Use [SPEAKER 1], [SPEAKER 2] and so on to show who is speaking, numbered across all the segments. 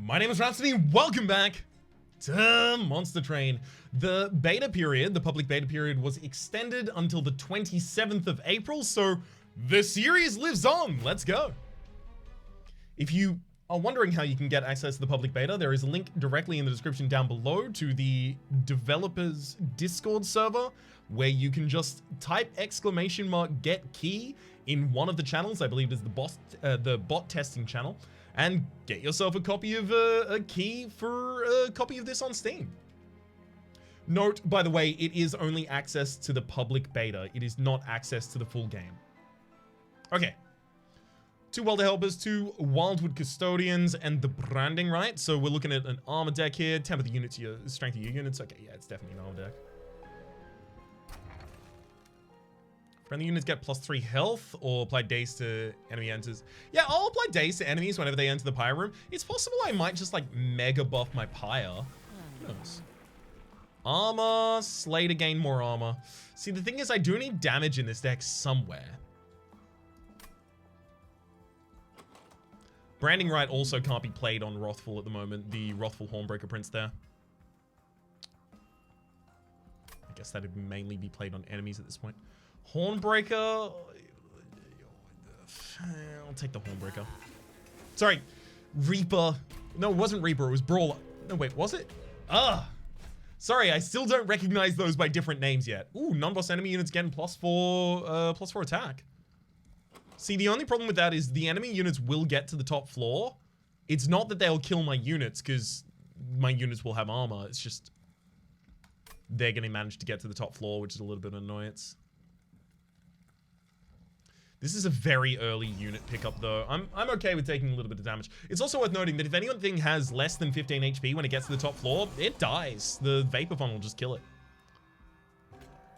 [SPEAKER 1] My name is Rhapsody, welcome back to Monster Train. The beta period, the public beta period, was extended until the 27th of April, so the series lives on. Let's go. If you are wondering how you can get access to the public beta, there is a link directly in the description down below to the developers Discord server, where you can just type !get key in one of the channels. I believe it is the bot testing channel, and get yourself a copy of a key for a copy of this on Steam. Note, by the way, it is only access to the public beta. It is not access to the full game. Okay. 2 Welder Helpers, 2 Wildwood Custodians, and the branding right. So we're looking at an armor deck here. Temper the unit to your strength of your units. Okay, yeah, it's definitely an armor deck. Friendly units get +3 health or apply daze to enemy enters. Yeah, I'll apply daze to enemies whenever they enter the pyre room. It's possible I might just like mega buff my pyre. Who knows? Armor, slay to gain more armor. See, the thing is I do need damage in this deck somewhere. Branding right also can't be played on Wrathful at the moment. The Wrathful Hornbreaker Prince there. I guess that'd mainly be played on enemies at this point. Hornbreaker. I'll take the Hornbreaker. Sorry, Reaper. No, it wasn't Reaper. It was Brawler. No, wait, was it? Sorry, I still don't recognize those by different names yet. Ooh, non-boss enemy units getting +4 attack. See, the only problem with that is the enemy units will get to the top floor. It's not that they'll kill my units, because my units will have armor. It's just they're going to manage to get to the top floor, which is a little bit of annoyance. This is a very early unit pickup, though. I'm okay with taking a little bit of damage. It's also worth noting that if anything has less than 15 HP when it gets to the top floor, it dies. The Vapor Funnel will just kill it.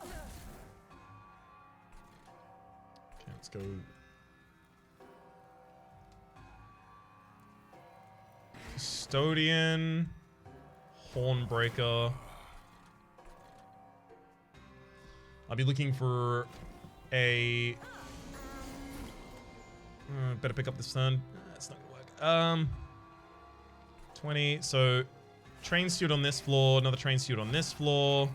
[SPEAKER 1] Okay, let's go. Custodian. Hornbreaker. I'll be looking for a... better pick up this turn. It's not gonna work. 20. So, train suit on this floor, another train suit on this floor,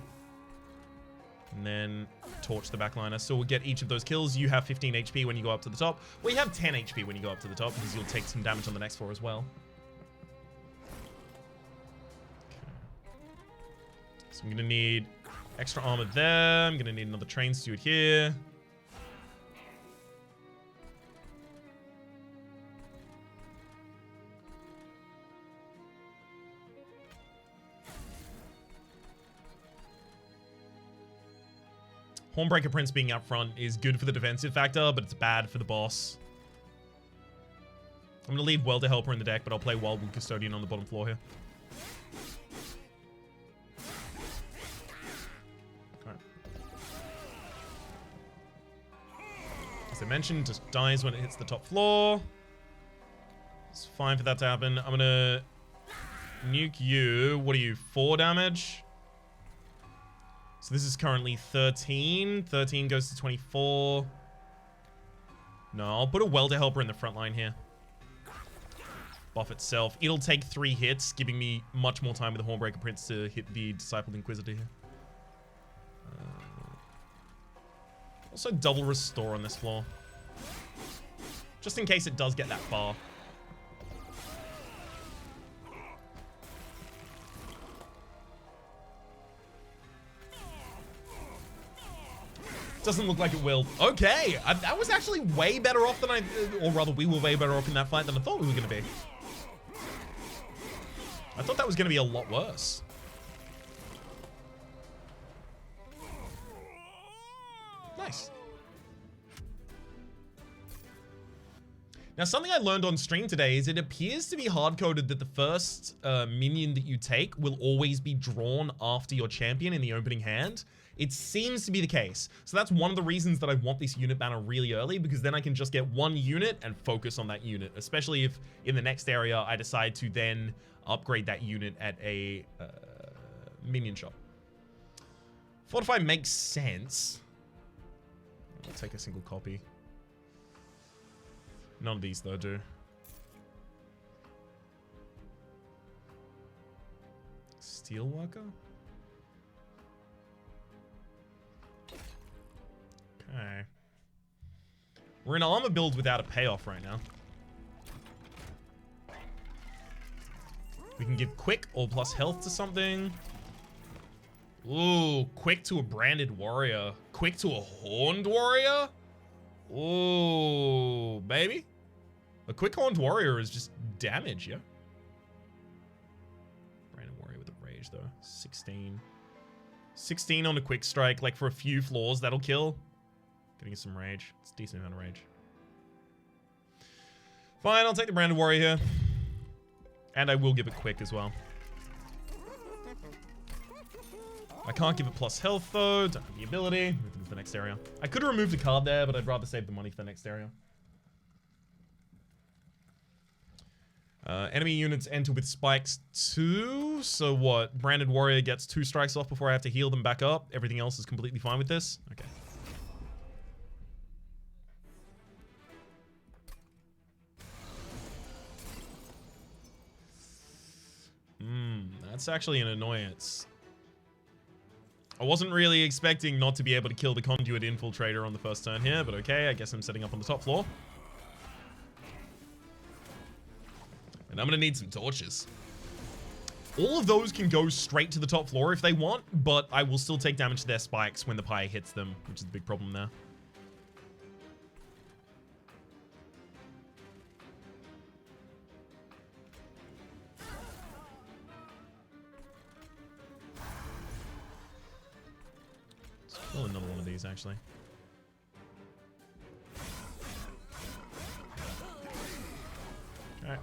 [SPEAKER 1] and then torch the backliner. So we'll get each of those kills. You have 15 HP when you go up to the top. Well, you have 10 HP when you go up to the top, because you'll take some damage on the next floor as well. Okay. So I'm gonna need extra armor there. I'm gonna need another train suit here. Hornbreaker Prince being up front is good for the defensive factor, but it's bad for the boss. I'm going to leave Welder Helper in the deck, but I'll play Wildwood Custodian on the bottom floor here. Okay. As I mentioned, just dies when it hits the top floor. It's fine for that to happen. I'm going to nuke you. What are you, 4 damage? So this is currently 13. 13 goes to 24. No, I'll put a Welder Helper in the front line here. Buff itself. It'll take 3 hits, giving me much more time with the Hornbreaker Prince to hit the Discipled Inquisitor here. Also double restore on this floor. Just in case it does get that far. Doesn't look like it will. Okay, that was actually way better off than or rather we were way better off in that fight than I thought we were going to be. I thought that was going to be a lot worse. Nice. Now, something I learned on stream today is it appears to be hard-coded that the first minion that you take will always be drawn after your champion in the opening hand. It seems to be the case. So that's one of the reasons that I want this unit banner really early, because then I can just get one unit and focus on that unit, especially if in the next area I decide to then upgrade that unit at a minion shop. Fortify makes sense. I'll take a single copy. None of these though do. Steelworker? Okay. We're in armor build without a payoff right now. We can give quick or plus health to something. Ooh, quick to a branded warrior. Quick to a horned warrior? Ooh, baby. A quick horned warrior is just damage, yeah? Branded warrior with a rage, though. 16. 16 on a quick strike, like for a few floors, that'll kill. Getting some rage. It's a decent amount of rage. Fine, I'll take the branded warrior here. And I will give it quick as well. I can't give it plus health though. Don't have the ability. Move into the next area. I could have removed the card there, but I'd rather save the money for the next area. Enemy units enter with spikes 2. So what? Branded warrior gets 2 strikes off before I have to heal them back up. Everything else is completely fine with this. Okay. That's actually an annoyance. I wasn't really expecting not to be able to kill the conduit infiltrator on the first turn here, but okay, I guess I'm setting up on the top floor. And I'm gonna need some torches. All of those can go straight to the top floor if they want, but I will still take damage to their spikes when the pie hits them, which is the big problem there. Kill another one of these, actually. Okay.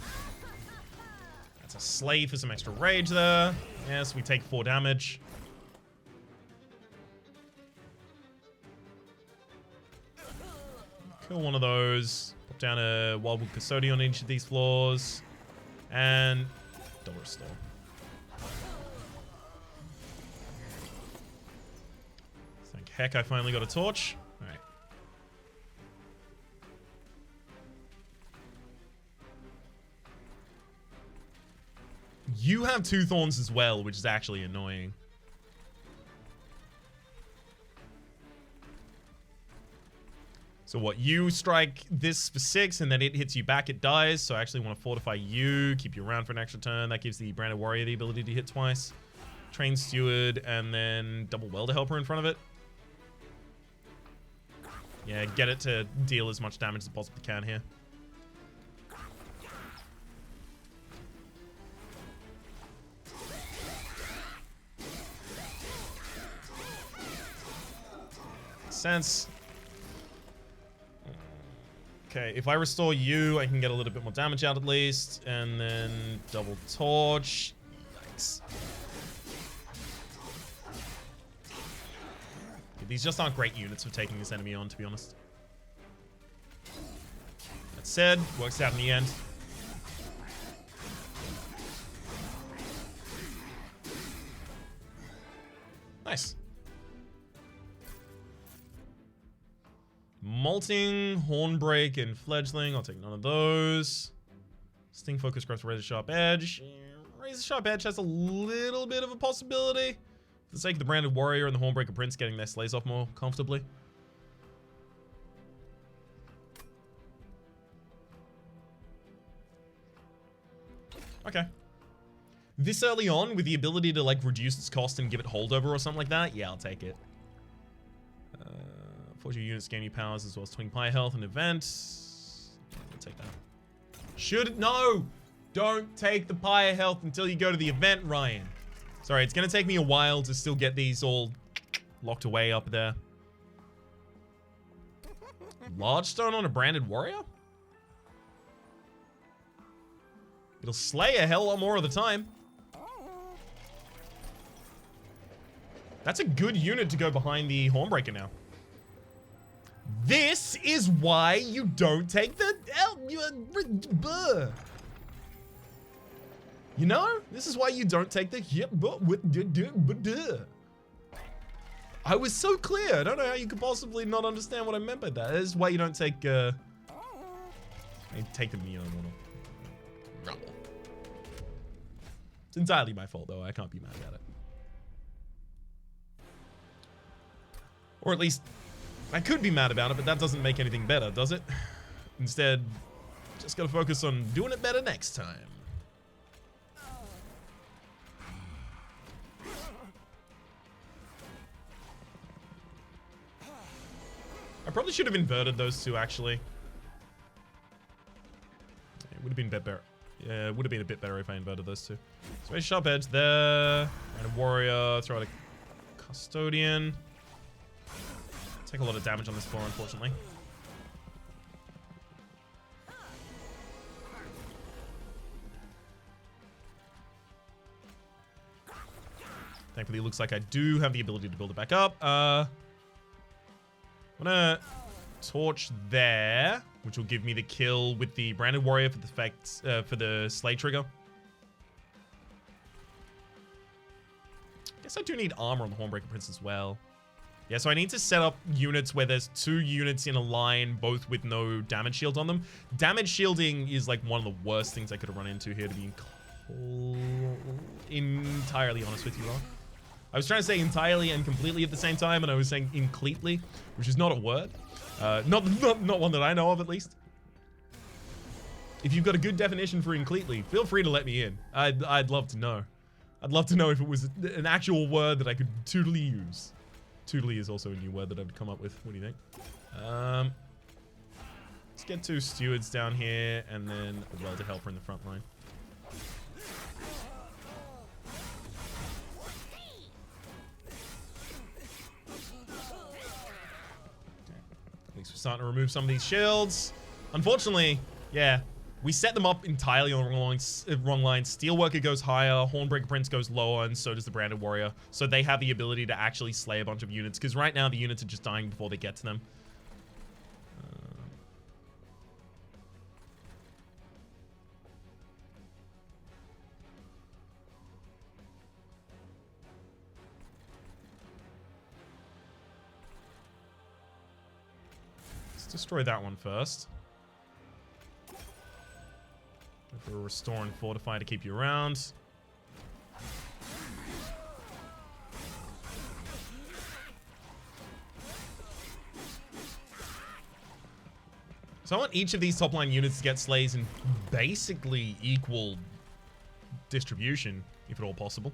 [SPEAKER 1] That's a slave for some extra rage there. Yes, we take 4 damage. Kill one of those. Pop down a Wildwood Custodian on each of these floors. And double restore. Heck, I finally got a torch. All right. You have 2 thorns as well, which is actually annoying. So what? You strike this for 6, and then it hits you back, it dies. So I actually want to fortify you, keep you around for an extra turn. That gives the branded warrior the ability to hit twice. Train steward, and then double welder helper in front of it. Yeah, get it to deal as much damage as it possibly can here. Makes sense. Okay, if I restore you, I can get a little bit more damage out at least. And then double torch. Yikes. These just aren't great units for taking this enemy on, to be honest. That said, works out in the end. Nice. Molting, Hornbreak, and Fledgling. I'll take none of those. Sting, Focus, Growth, Razor Sharp Edge. Razor Sharp Edge has a little bit of a possibility. For the sake of the Branded Warrior and the Hornbreaker Prince getting their slays off more comfortably. Okay. This early on, with the ability to, like, reduce its cost and give it holdover or something like that, yeah, I'll take it. Force your units gain new powers as well as Twin Pie health and event. Yeah, we'll take that. No! Don't take the Pie health until you go to the event, Ryan. Sorry, it's going to take me a while to still get these all locked away up there. Large stone on a branded warrior? It'll slay a hell lot more of the time. That's a good unit to go behind the Hornbreaker now. This is why you don't take the... You know, this is why you don't take the hip, but I was so clear. I don't know how you could possibly not understand what I meant by that. This is why you don't take, take the Neo model. It's entirely my fault, though. I can't be mad about it. Or at least, I could be mad about it, but that doesn't make anything better, does it? Instead, just gotta focus on doing it better next time. I probably should have inverted those two, actually. It would have been a bit better. Yeah, it would have been a bit better if I inverted those two. So a sharp edge there. And a warrior. Throw out a custodian. Take a lot of damage on this floor, unfortunately. Thankfully, it looks like I do have the ability to build it back up. I'm gonna torch there, which will give me the kill with the branded warrior for the effect, for the slay trigger. I guess I do need armor on the Hornbreaker Prince as well. Yeah, so I need to set up units where there's 2 units in a line, both with no damage shield on them. Damage shielding is like one of the worst things I could have run into here, to be entirely honest with you, Rock. I was trying to say entirely and completely at the same time, and I was saying incompletely, which is not a word. Not one that I know of, at least. If you've got a good definition for incompletely, feel free to let me in. I'd love to know. I'd love to know if it was an actual word that I could totally use. Totally is also a new word that I would come up with. What do you think? Let's get 2 stewards down here, and then a welder helper in the front line. At least we're starting to remove some of these shields. Unfortunately, yeah, we set them up entirely on the wrong line. Steelworker goes higher, Hornbreaker Prince goes lower, and so does the Branded Warrior. So they have the ability to actually slay a bunch of units, because right now the units are just dying before they get to them. Let's destroy that one first. For a restore and fortify to keep you around. So I want each of these top line units to get slays in basically equal distribution, if at all possible.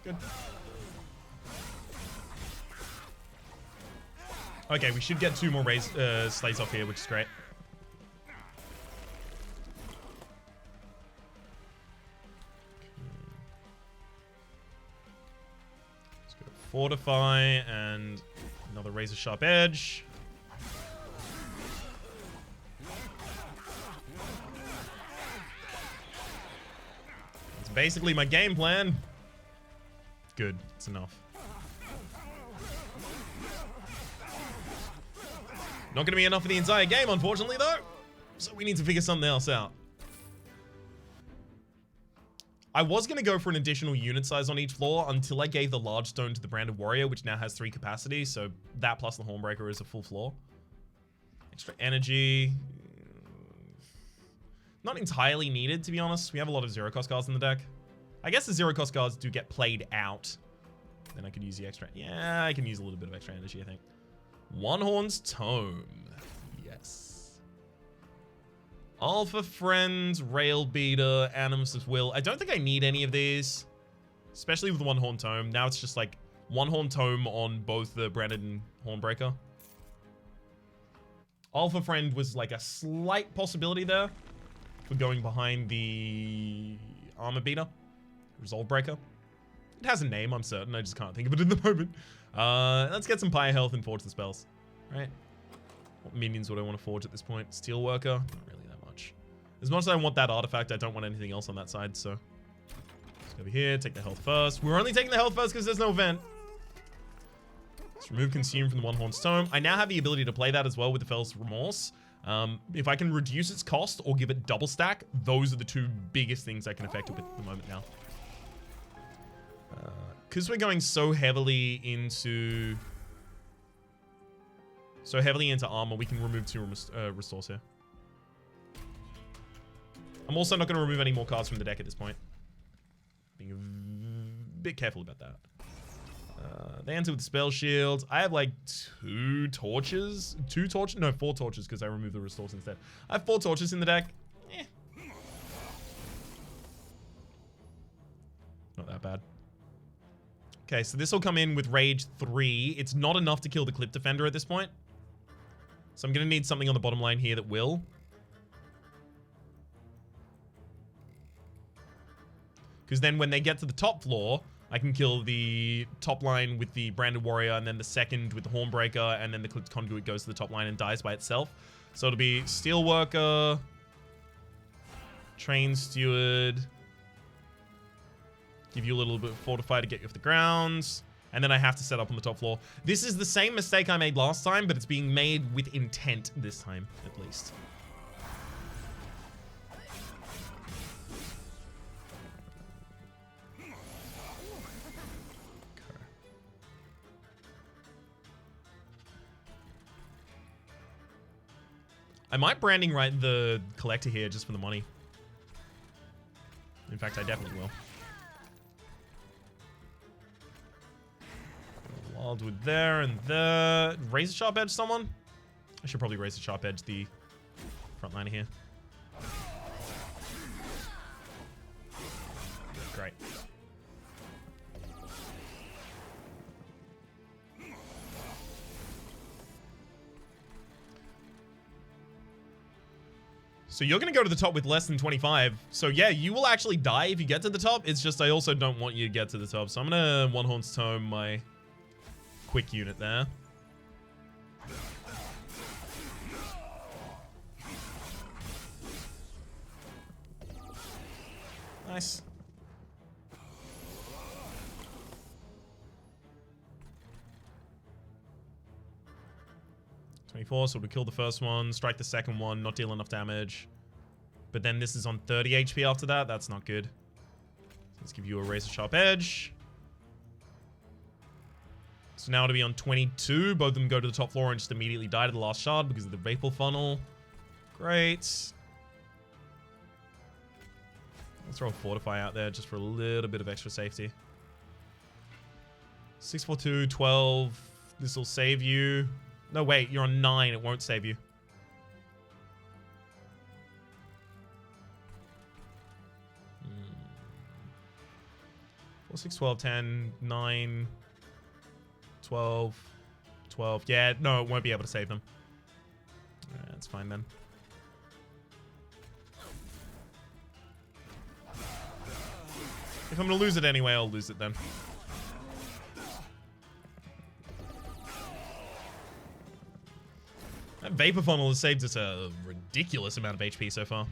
[SPEAKER 1] Good. Okay, we should get 2 more slays off here, which is great. Let's go fortify and another razor sharp edge. That's basically my game plan. Good, it's enough. Not going to be enough for the entire game, unfortunately, though. So we need to figure something else out. I was going to go for an additional unit size on each floor until I gave the large stone to the Branded Warrior, which now has 3 capacity. So that plus the Hornbreaker is a full floor. Extra energy. Not entirely needed, to be honest. We have a lot of zero-cost cards in the deck. I guess the zero-cost cards do get played out. Then I could use the extra... Yeah, I can use a little bit of extra energy, I think. One Horn's Tome. Yes. Alpha Friend, Rail Beater, Animus' Will. I don't think I need any of these. Especially with the One Horn Tome. Now it's just like One Horn Tome on both the Branded and Hornbreaker. Alpha Friend was like a slight possibility there for going behind the Armor Beater. Resolve Breaker. It has a name, I'm certain. I just can't think of it in the moment. Let's get some Pyre Health and forge the spells. Right? What minions would I want to forge at this point? Steelworker? Not really that much. As much as I want that artifact, I don't want anything else on that side, so... Let's go over here, take the health first. We're only taking the health first because there's no event. Let's remove Consume from the One Horn's Tome. I now have the ability to play that as well with the Fell's Remorse. If I can reduce its cost or give it double stack, those are the 2 biggest things I can affect it with at the moment now. Because we're going so heavily into so heavily into armor, we can remove 2 restores here. I'm also not going to remove any more cards from the deck at this point. Being a bit careful about that. They enter with spell shields. I have like 2 torches. 2 torches? No, 4 torches because I removed the restores instead. I have 4 torches in the deck. Eh. Not that bad. Okay, so this will come in with Rage 3. It's not enough to kill the Clip Defender at this point. So I'm going to need something on the bottom line here that will. Because then when they get to the top floor, I can kill the top line with the Branded Warrior, and then the second with the Hornbreaker, and then the Clipped Conduit goes to the top line and dies by itself. So it'll be Steelworker, Train Steward, give you a little bit of Fortify to get you off the ground, and then I have to set up on the top floor. This is the same mistake I made last time, but it's being made with intent this time, at least. I might branding right the collector here just for the money. In fact, I definitely will. Wildwood there and there. Razor Sharp Edge someone? I should probably Razor Sharp Edge the frontliner here. Great. So you're going to go to the top with less than 25. So yeah, you will actually die if you get to the top. It's just I also don't want you to get to the top. So I'm going to One Horn's Tome my quick unit there. Nice. So we kill the first one, strike the second one, not deal enough damage. But then this is on 30 HP after that. That's not good. Let's give you a Razor Sharp Edge. So now it'll be on 22. Both of them go to the top floor and just immediately die to the last shard because of the Vapor Funnel. Great. Let's throw a Fortify out there just for a little bit of extra safety. 6, 4, 2, 12. This will save you. No, wait, you're on 9. It won't save you. Hmm. 4, 6, 12, 10, 9, 12, 12. Yeah, no, it won't be able to save them. That's fine then. If I'm going to lose it anyway, I'll lose it then. That Vapor Funnel has saved us a ridiculous amount of HP so far.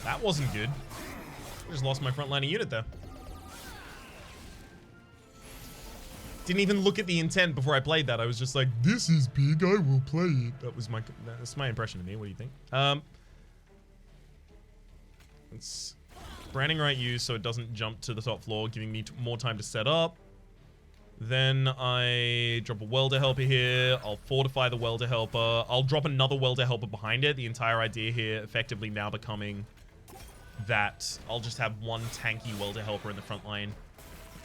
[SPEAKER 1] That wasn't good. I just lost my frontliner unit there. Didn't even look at the intent before I played that. I was just like, this is big, I will play it. That's my impression of me. What do you think? It's branding right you so it doesn't jump to the top floor, giving me more time to set up. Then I drop a Welder Helper here. I'll fortify the Welder Helper. I'll drop another Welder Helper behind it. The entire idea here effectively now becoming that I'll just have one tanky Welder Helper in the front line.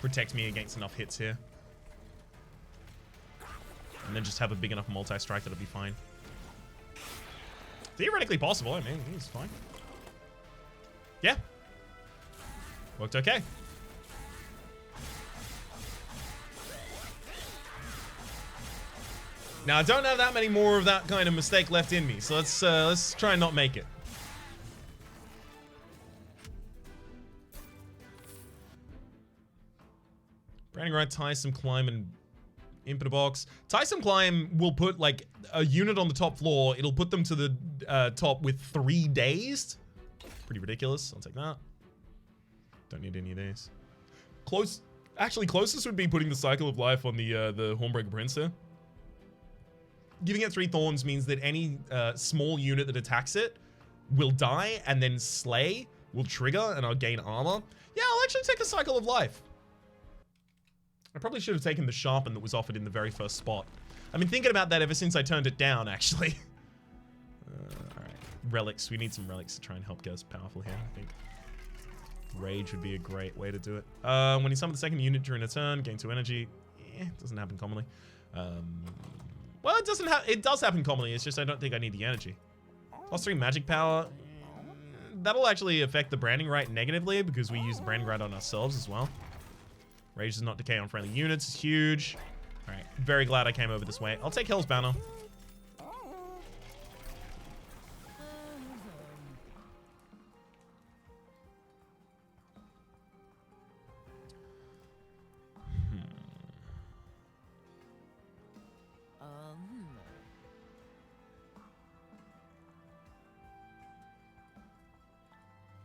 [SPEAKER 1] Protect me against enough hits here. And then just have a big enough multi-strike that'll be fine. Theoretically possible. I mean, he's fine. Yeah. Worked okay. Now, I don't have that many more of that kind of mistake left in me, so let's try and not make it. Branding right, tie some climb and Impeter Box. Tie some climb will put like a unit on the top floor. It'll put them to the top with 3 days. Pretty ridiculous. I'll take that. Don't need any of these. Actually, closest would be putting the Cycle of Life on the Hornbreaker Prince here. giving it 3 thorns means that any small unit that attacks it will die, and then slay will trigger, and I'll gain armor. Yeah, I'll actually take a cycle of life. I probably should have taken the sharpen that was offered in the very first spot. I've been thinking about that ever since I turned it down, actually. Alright. Relics. We need some relics to try and help get us powerful here, I think. Rage would be a great way to do it. When you summon the second unit during a turn, gain 2 energy. Doesn't happen commonly. Well, it does happen commonly. It's just I don't think I need the energy. +3 magic power. That'll actually affect the branding right negatively because we use the branding right on ourselves as well. Rage does not decay on friendly units. It's huge. All right. Very glad I came over this way. I'll take Hell's Banner.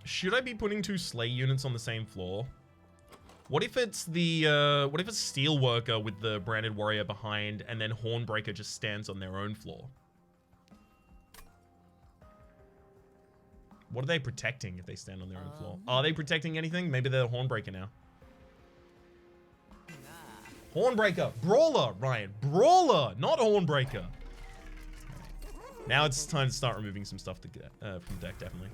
[SPEAKER 1] Should I be putting 2 Slay units on the same floor? What if it's the, what if it's Steelworker with the Branded Warrior behind, and then Hornbreaker just stands on their own floor? What are they protecting if they stand on their own floor? Are they protecting anything? Maybe they're Hornbreaker now. Hornbreaker! Brawler, Ryan! Brawler! Not Hornbreaker! Now it's time to start removing some stuff to get, from the deck, definitely.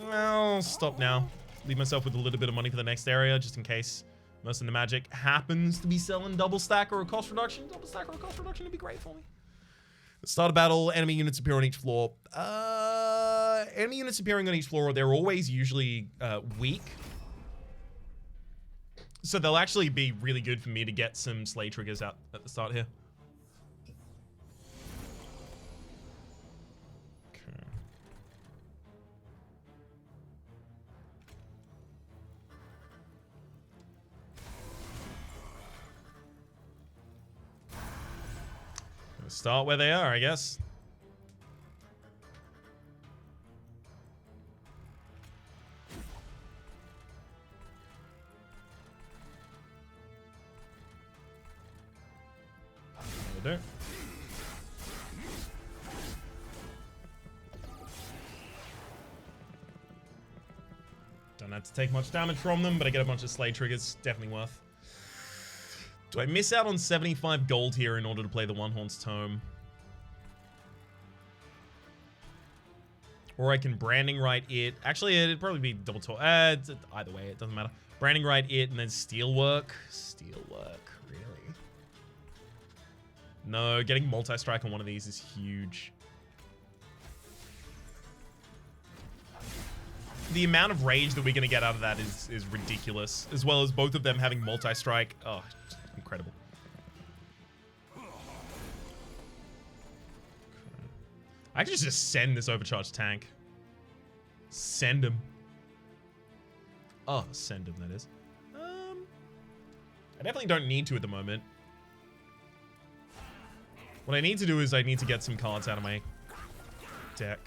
[SPEAKER 1] Well, stop now. Leave myself with a little bit of money for the next area, just in case most of the magic happens to be selling double stack or a cost reduction. Double stack or a cost reduction would be great for me. Start a battle, enemy units appear on each floor. Enemy units appearing on each floor, they're always usually weak. So they'll actually be really good for me to get some slay triggers out at the start here. Start where they are, I guess. There we do. Don't have to take much damage from them, but I get a bunch of slay triggers. Definitely worth. Do I miss out on 75 gold here in order to play the One Horn's Tome? Or I can branding right it. Actually, it'd probably be double toe. Either way, it doesn't matter. Branding right it and then Steelwork. Steelwork, really? No, getting multi-strike on one of these is huge. The amount of rage that we're going to get out of that is ridiculous. As well as both of them having multi-strike. Oh, incredible. I can just send this overcharged tank. Send him. Oh, send him, that is. I definitely don't need to at the moment. What I need to do is I need to get some cards out of my deck.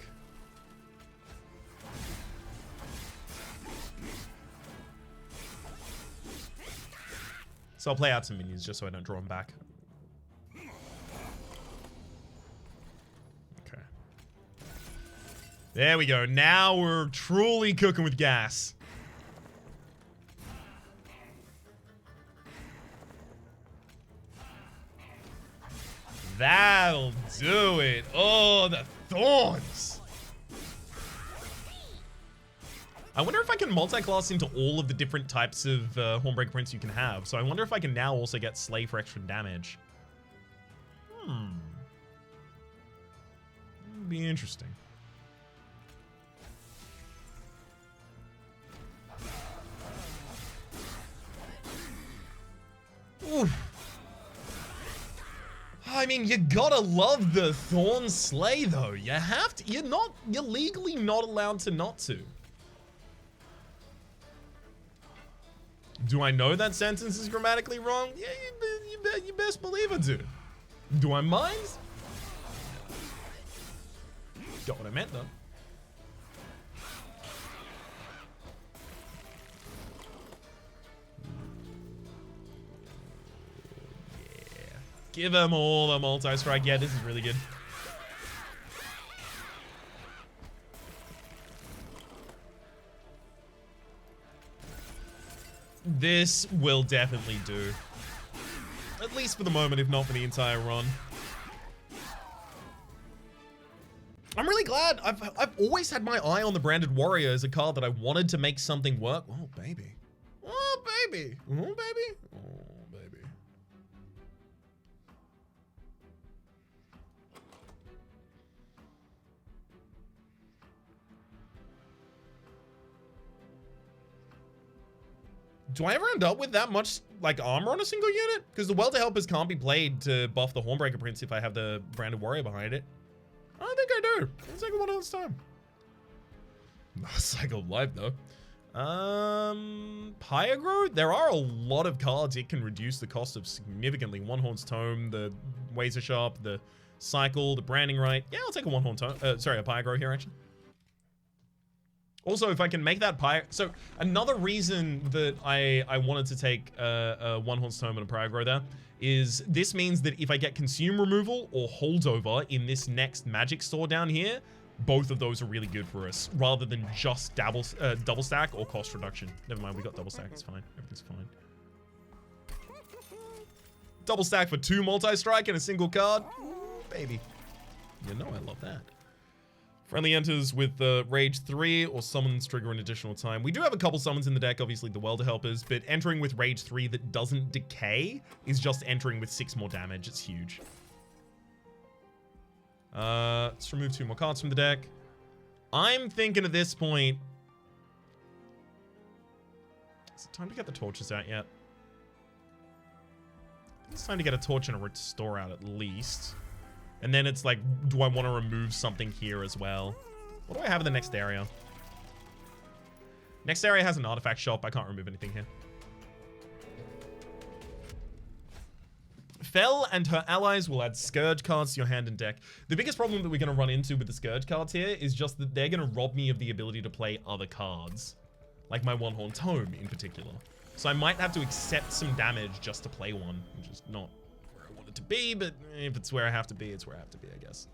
[SPEAKER 1] So I'll play out some minions just so I don't draw them back. Okay. There we go. Now we're truly cooking with gas. That'll do it. Oh, the thorns. I wonder if I can multi-class into all of the different types of Hornbreaker prints you can have. So I wonder if I can now also get Slay for extra damage. That'd be interesting. Oof. I mean, you gotta love the Thorn Slay, though. You have to. You're legally not allowed to not to. Do I know that sentence is grammatically wrong? Yeah, you best believe I do. Do I mind? Got what I meant, though. Give them all the multi-strike. Yeah, this is really good. This will definitely do. At least for the moment, if not for the entire run. I'm really glad. I've always had my eye on the Branded Warrior as a card that I wanted to make something work. Oh, baby. Oh, baby. Oh, baby. Oh, baby. Do I ever end up with that much, like, armor on a single unit? Because the Welder Helpers can't be played to buff the Hornbreaker Prince if I have the Branded Warrior behind it. I think I do. Let's take it one at a time. No Cycle of Life, though. Pyagro? There are a lot of cards it can reduce the cost of significantly. One Horn's Tome, the Wazer Sharp, the Cycle, the Branding Right. Yeah, I'll take a One Horn Tome. Sorry, a Pyagro here, actually. Also, if I can make that so another reason that I wanted to take a One Horn's Tome and a Pyagro there is this means that if I get Consume Removal or Holdover in this next Magic store down here, both of those are really good for us, rather than just double stack or cost reduction. Never mind, we got double stack, it's fine. Everything's fine. Double stack for 2 multi-strike and a single card? Ooh, baby. You know I love that. Friendly enters with Rage 3 or summons trigger an additional time. We do have a couple summons in the deck, obviously the Welder Helpers, but entering with Rage 3 that doesn't decay is just entering with 6 more damage. It's huge. Let's remove 2 more cards from the deck. I'm thinking at this point... Is it time to get the torches out yet? It's time to get a torch and a restore out at least. And then it's like, do I want to remove something here as well? What do I have in the next area? Next area has an artifact shop. I can't remove anything here. Fel and her allies will add Scourge cards to your hand and deck. The biggest problem that we're going to run into with the Scourge cards here is just that they're going to rob me of the ability to play other cards. Like my One Horn Tome in particular. So I might have to accept some damage just to play one, which is not where I want it to be, but if it's where I have to be, it's where I have to be, I guess.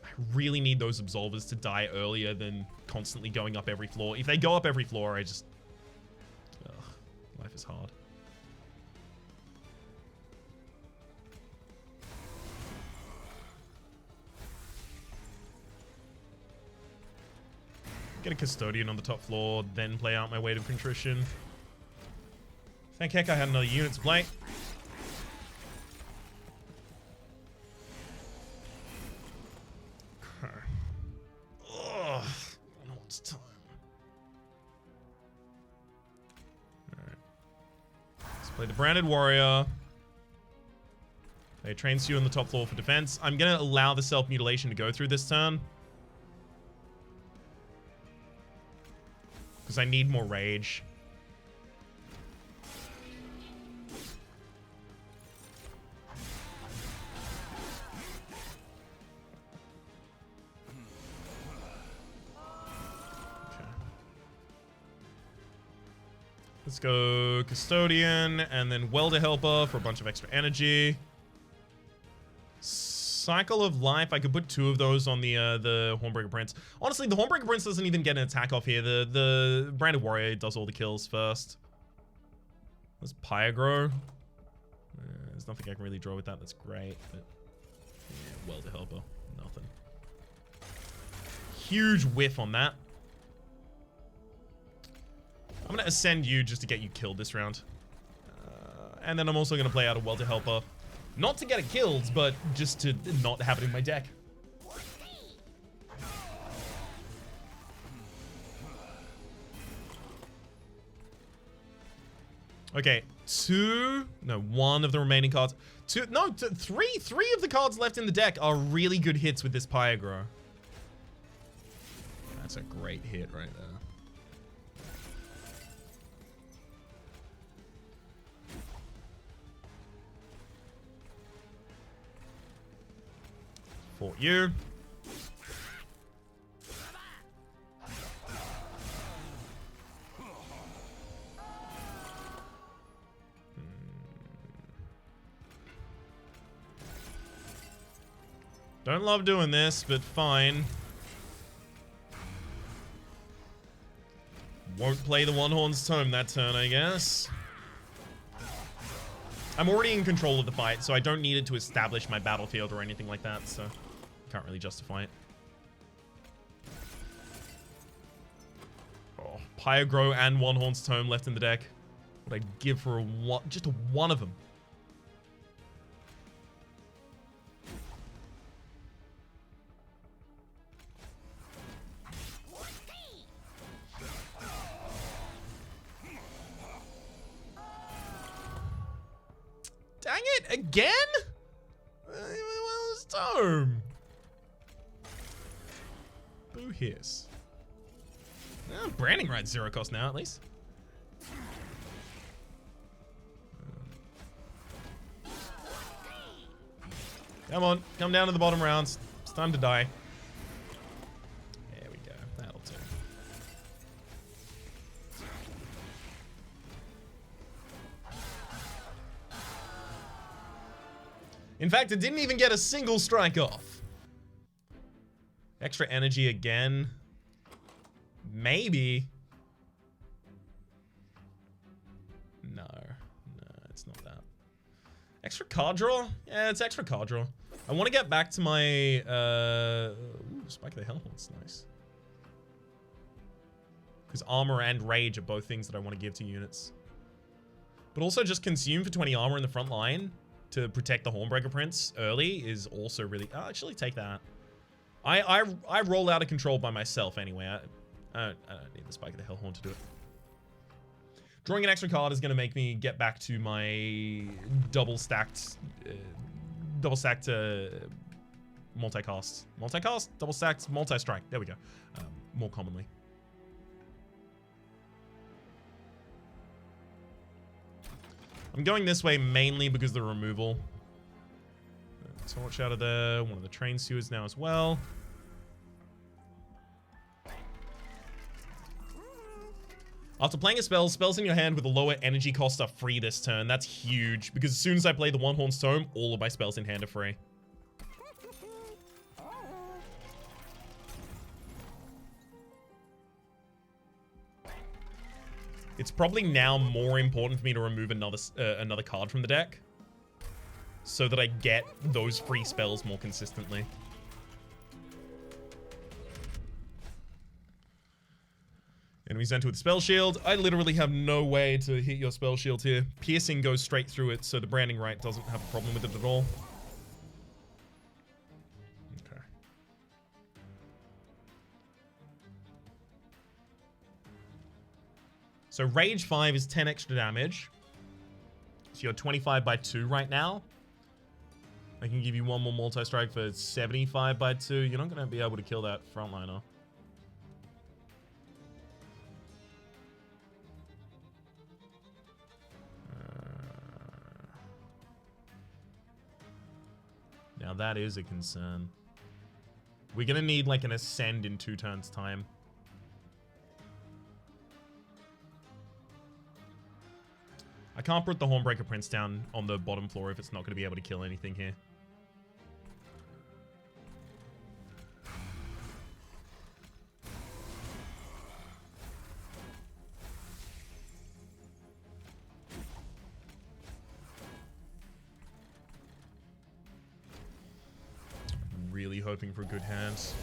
[SPEAKER 1] I really need those Absolvers to die earlier than constantly going up every floor. If they go up every floor, I just... Ugh, life is hard. Get a Custodian on the top floor, then play out my Weight of Contrition. Thank heck I had another unit to play. Okay. Ugh. What's time? Alright. Let's play the Branded Warrior. They trains you on the top floor for defense. I'm gonna allow the Self-Mutilation to go through this turn. Because I need more rage. Okay. Let's go Custodian and then Welder Helper for a bunch of extra energy. Cycle of Life, I could put 2 of those on the Hornbreaker Prince. Honestly, the Hornbreaker Prince doesn't even get an attack off here. The Branded Warrior does all the kills first. There's Pyagro. There's nothing I can really draw with that. That's great. But yeah, Welder Helper. Nothing. Huge whiff on that. I'm going to Ascend you just to get you killed this round. And then I'm also going to play out a Welder Helper. Not to get it killed, but just to not have it in my deck. Okay, 1 of the remaining cards. 3 of the cards left in the deck are really good hits with this Pyagro. That's a great hit right there. For you. Don't love doing this, but fine. Won't play the One Horn's Tome that turn, I guess. I'm already in control of the fight, so I don't need it to establish my battlefield or anything like that, so can't really justify it. Oh, Pyagro and One Horn's Tome left in the deck. What I'd give for just one of them. Dang it, again? Well, Tome. Boo hiss. Branding Right's 0 cost now, at least. Come on, come down to the bottom rounds. It's time to die. There we go. That'll do. In fact, it didn't even get a single strike off. Extra energy again. Maybe. No, it's not that. Extra card draw? Yeah, it's extra card draw. I want to get back to my, Spike the Hellhorn's nice. Because armor and rage are both things that I want to give to units. But also just consume for 20 armor in the front line to protect the Hornbreaker Prince early is also really... I'll actually take that. I roll out of control by myself anyway. I don't need the Spike of the Hellhorn to do it. Drawing an extra card is going to make me get back to my double-stacked multicast. Multicast? Double-stacked multi-strike. There we go. More commonly. I'm going this way mainly because of the removal. Torch out of there. One of the train sewers now as well. After playing a spell, spells in your hand with a lower energy cost are free this turn. That's huge, because as soon as I play the One Horn's Tome, all of my spells in hand are free. It's probably now more important for me to remove another card from the deck, so that I get those free spells more consistently. Enemies enter with spell shield. I literally have no way to hit your spell shield here. Piercing goes straight through it, so the Branding Right doesn't have a problem with it at all. Okay. So Rage 5 is 10 extra damage. So you're 25 by 2 right now. I can give you one more multi-strike for 75 by 2. You're not going to be able to kill that frontliner. Now that is a concern. We're going to need like an Ascend in 2 turns time. I can't put the Hornbreaker Prince down on the bottom floor if it's not going to be able to kill anything here. Really hoping for good hands.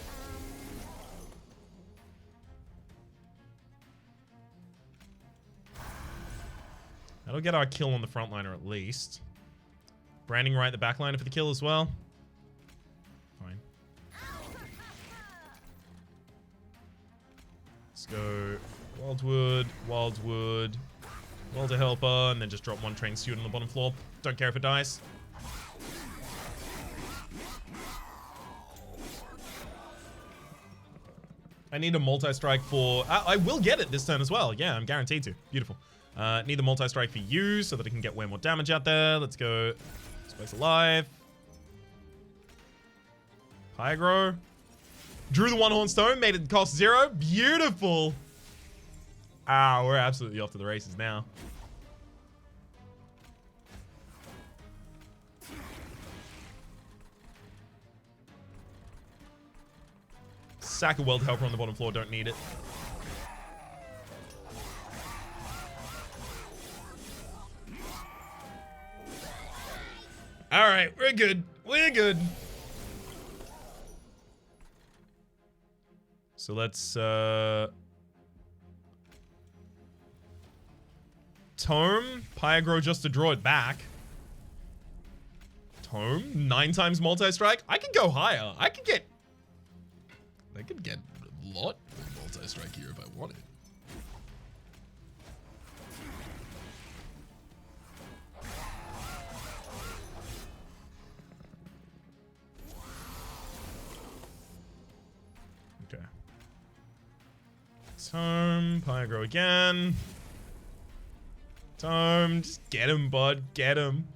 [SPEAKER 1] That'll get our kill on the frontliner at least. Branding Right the backliner for the kill as well. Fine. Let's go Wildwood, Welder Helper, and then just drop one train student on the bottom floor. Don't care if it dies. I need a multi-strike for... I will get it this turn as well. Yeah, I'm guaranteed to. Beautiful. Need the multi-strike for you so that I can get way more damage out there. Let's go. Space Alive. Pyagro. Drew the One Horn Stone. Made it cost 0. Beautiful. Ah, we're absolutely off to the races now. Sack a world helper on the bottom floor. Don't need it. All right, we're good. We're good. So let's Tome. Pyagro just to draw it back. Tome. 9 times multi-strike. I could go higher. I could get a lot of multi-strike here if I wanted. Okay. Tome. Pyagro again. Tome. Just get him, bud. Get him.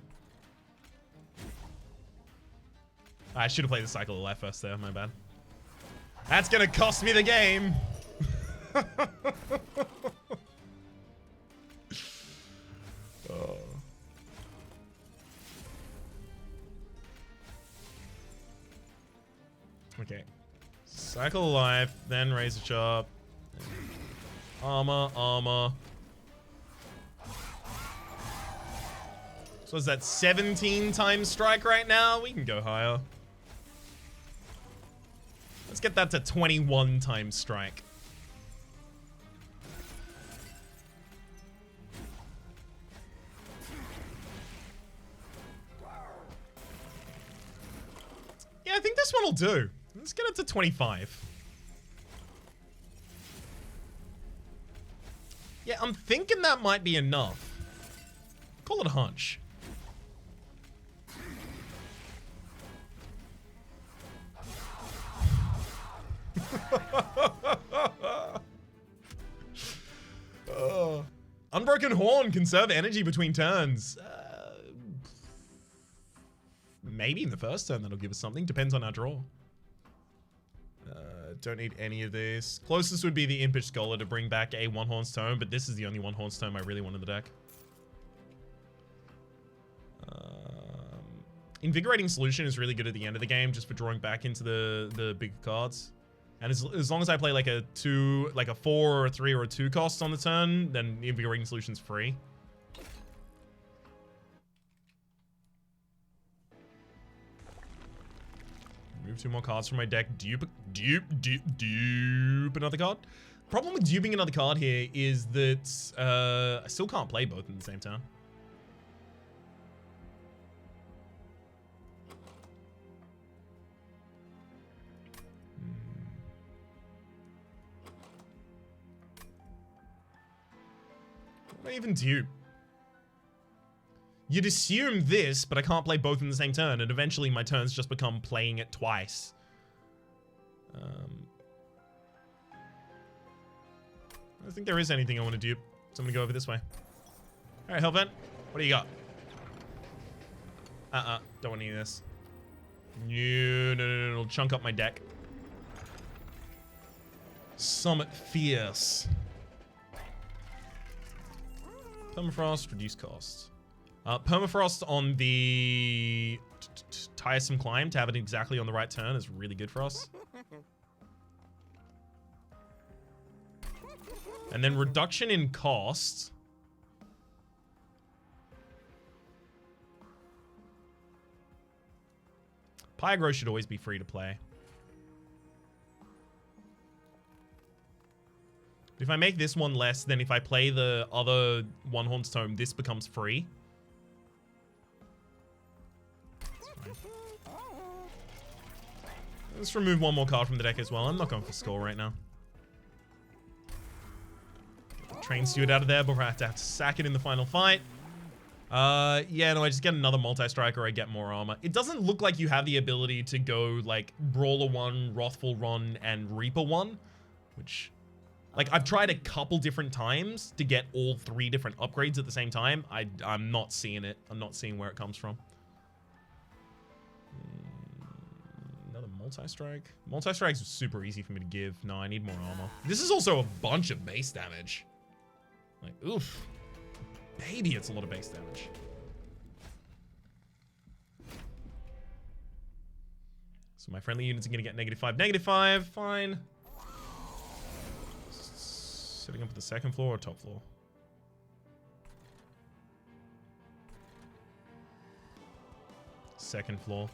[SPEAKER 1] I should have played the Cycle of Life first there. My bad. That's gonna cost me the game. Oh. Okay. Cycle of Life, then Razor Sharp. Armor. So is that 17 times strike right now? We can go higher. Let's get that to 21 times strike. Yeah, I think this one will do. Let's get it to 25. Yeah, I'm thinking that might be enough. Call it a hunch. Unbroken Horn, conserve energy between turns. Maybe in the first turn that'll give us something. Depends on our draw. Don't need any of this. Closest would be the Impish Scholar to bring back a One Horn's Tome, but this is the only One Horn's Tome I really want in the deck. Invigorating Solution is really good at the end of the game, just for drawing back into the big cards. And as long as I play like a 4 or a 3 or a 2 cost on the turn, then the Invigorating Solution's free. Remove 2 more cards from my deck. Dupe another card. Problem with duping another card here is that I still can't play both at the same time. What do I even dupe? You'd assume this, but I can't play both in the same turn, and eventually my turns just become playing it twice. I don't think there is anything I want to dupe, so I'm gonna go over this way. Alright, Hellvent, what do you got? Don't want any of this. No, it'll chunk up my deck. Summit Fierce. Permafrost, reduce cost. Permafrost on the Tiresome Climb to have it exactly on the right turn is really good for us. And then reduction in cost. Pyagro should always be free to play. If I make this one less, then if I play the other One Horn's Tome, this becomes free. Let's remove one more card from the deck as well. I'm not going for score right now. Train Steward out of there, but we're going to have to sack it in the final fight. Yeah, no, I just get another multi-strike or I get more armor. It doesn't look like you have the ability to go like Brawler 1, Wrathful 1, and Reaper 1, which... Like, I've tried a couple different times to get all 3 different upgrades at the same time. I'm not seeing it. I'm not seeing where it comes from. Another multi-strike. Multi-strike's super easy for me to give. No, I need more armor. This is also a bunch of base damage. Like, oof. Baby, it's a lot of base damage. So my friendly units are going to get -5, -5. Fine. Setting up at the second floor or top floor? Second floor.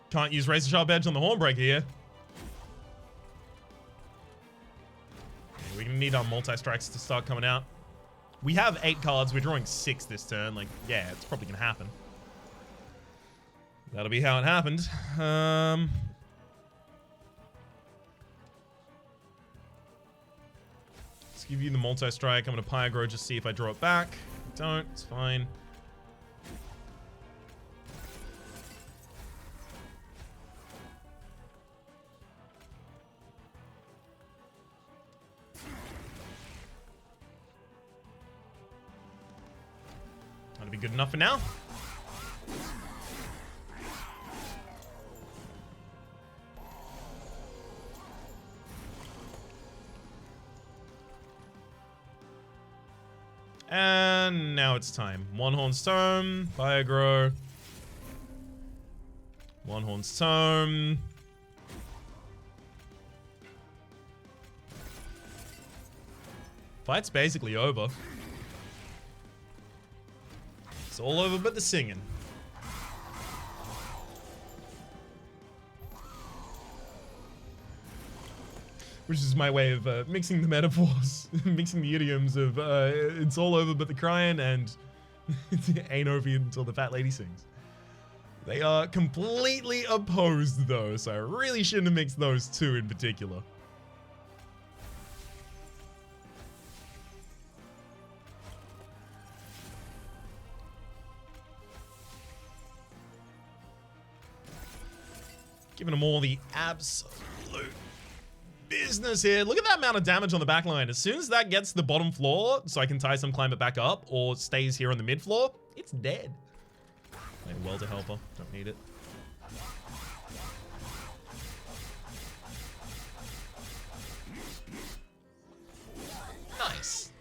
[SPEAKER 1] Can't use Razor Sharp Edge on the Hornbreaker here. We're gonna need our Multistrikes to start coming out. We have 8 cards. We're drawing 6 this turn. Like, yeah, it's probably gonna happen. That'll be how it happened. Let's give you the Multi-Strike. I'm gonna Pyagro just see if I draw it back. If I don't, it's fine. That'll be good enough for now. And now it's time. One Horn's Tome, Pyagro. One Horn's Tome. Fight's basically over. It's all over but the singing. Which is my way of mixing the metaphors, mixing the idioms of it's all over but the crying and it ain't over until the fat lady sings. They are completely opposed though, so I really shouldn't have mixed those two in particular. Giving them all the absolute business here. Look at that amount of damage on the back line. As soon as that gets to the bottom floor, so I can tie some climb it back up, or stays here on the mid floor, it's dead. Like Welder Helper, don't need it. Nice.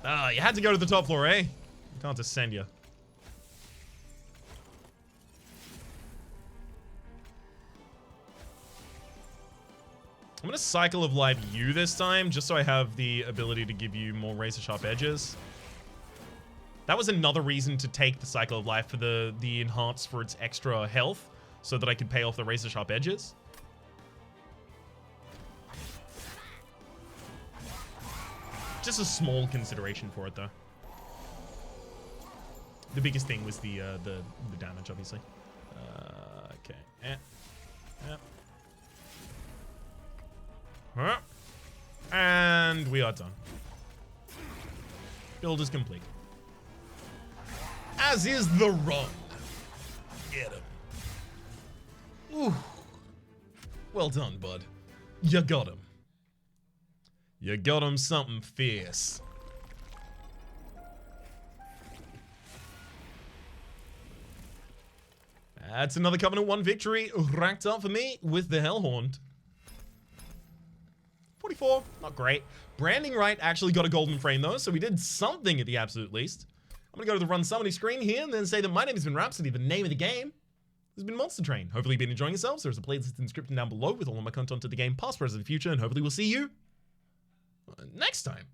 [SPEAKER 1] Ah, you had to go to the top floor, eh? Can't just send you. I'm going to Cycle of Light you this time, just so I have the ability to give you more Razor Sharp Edges. That was another reason to take the Cycle of Life for the enhance for its extra health, so that I could pay off the Razor Sharp Edges. Just a small consideration for it, though. The biggest thing was the damage, obviously. Okay. And we are done. Build is complete. As is the run. Get him. Ooh. Well done, bud. You got him. You got him something fierce. That's another Covenant 1 victory racked up for me with the Hellhorned. 44, not great. Branding right actually got a golden frame though, so we did something at the absolute least. I'm gonna go to the run summary screen here and then say that my name has been Rhapsody. The name of the game has been Monster Train. Hopefully you've been enjoying yourselves. There's a playlist in the description down below with all of my content to the game, past, present, and future, and hopefully we'll see you next time.